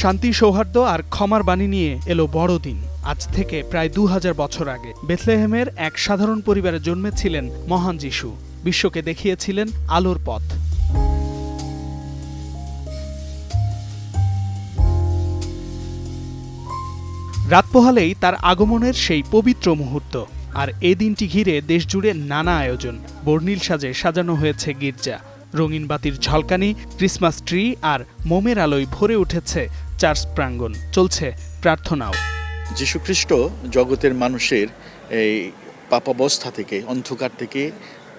শান্তি, সৌহার্দ্য আর ক্ষমার বাণী নিয়ে এলো বড়দিন। আজ থেকে প্রায় 2000 বছর আগে বেথলেহেমের এক সাধারণ পরিবারে জন্মেছিলেন মহান যিশু। বিশ্বকে দেখিয়েছিলেন আলোর পথ। রাত পোহালেই তার আগমনের সেই পবিত্র মুহূর্ত। আর এই দিনটি ঘিরে দেশজুড়ে নানা আয়োজন। বর্ণিল সাজে সাজানো হয়েছে গির্জা, রঙিন বাতির ঝলকানি, ক্রিসমাস ট্রি আর মোমের আলোয় ভরে উঠেছে চার্চ প্রাঙ্গণ। চলছে প্রার্থনাও। যীশুখ্রিস্ট জগতের মানুষের এই পাপাবস্থা থেকে, অন্ধকার থেকে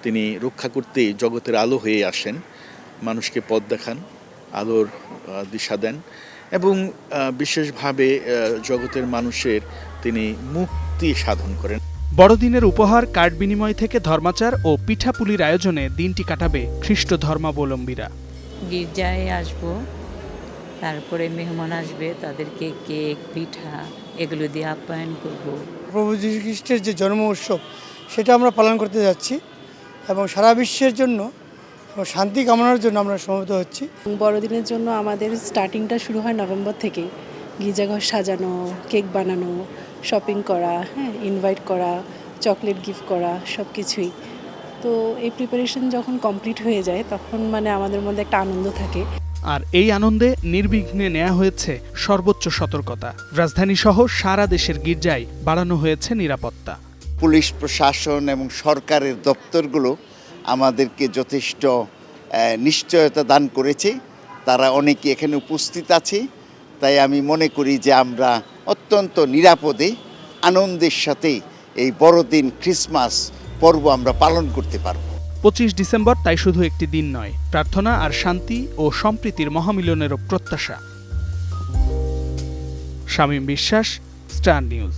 তিনি রক্ষা করতে জগতের আলো হয়ে আসেন, মানুষকে পথ দেখান, আলোর দিশা দেন এবং বিশেষভাবে জগতের মানুষের তিনি মুক্তি সাধন করেন। বড়দিনের উপহার, কার্ড বিনিময় থেকে ধর্মাচার ও পিঠাপুলির আয়োজনে দিনটি কাটাবে খ্রিস্ট ধর্মাবলম্বীরা। গির্জায় আসবো, তারপরে মেহমান আসবে, তাদেরকে কেক, পিঠা এগুলো দিয়ে আপ্যায়ন করব। প্রভু যীশু খ্রিস্টের যে জন্ম উৎসব সেটা আমরা পালন করতে যাচ্ছি এবং সারা বিশ্বের জন্য শান্তি কামনার জন্য আমরা সমবেত হচ্ছি। বড়দিনের জন্য আমাদের স্টার্টিংটা শুরু হয় নভেম্বর থেকে। গির্জাঘর সাজানো, কেক বানানো, শপিং করা, ইনভাইট করা, চকলেট গিফট করা, সব কিছুই। তো এই প্রিপারেশন যখন কমপ্লিট হয়ে যায় তখন আমাদের মধ্যে একটা আনন্দ থাকে। আর এই আনন্দে নির্বিঘ্নে নেওয়া হয়েছে সর্বোচ্চ সতর্কতা। রাজধানী সহ সারা দেশের গির্জায় বাড়ানো হয়েছে নিরাপত্তা। পুলিশ প্রশাসন এবং সরকারের দপ্তরগুলো আমাদেরকে যথেষ্ট নিশ্চয়তা দান করেছে। তারা অনেকে এখানে উপস্থিত আছে। তাই আমি মনে করি যে আমরা অত্যন্ত নিরাপদে, আনন্দের সাথে এই বড়দিন, ক্রিসমাস পর্ব আমরা পালন করতে পারব। 25 ডিসেম্বর তাই শুধু একটি দিন নয়, প্রার্থনা আর শান্তি ও সম্প্রীতির মহামিলনেরও প্রত্যাশা। শামীম বিশ্বাস, স্টার নিউজ।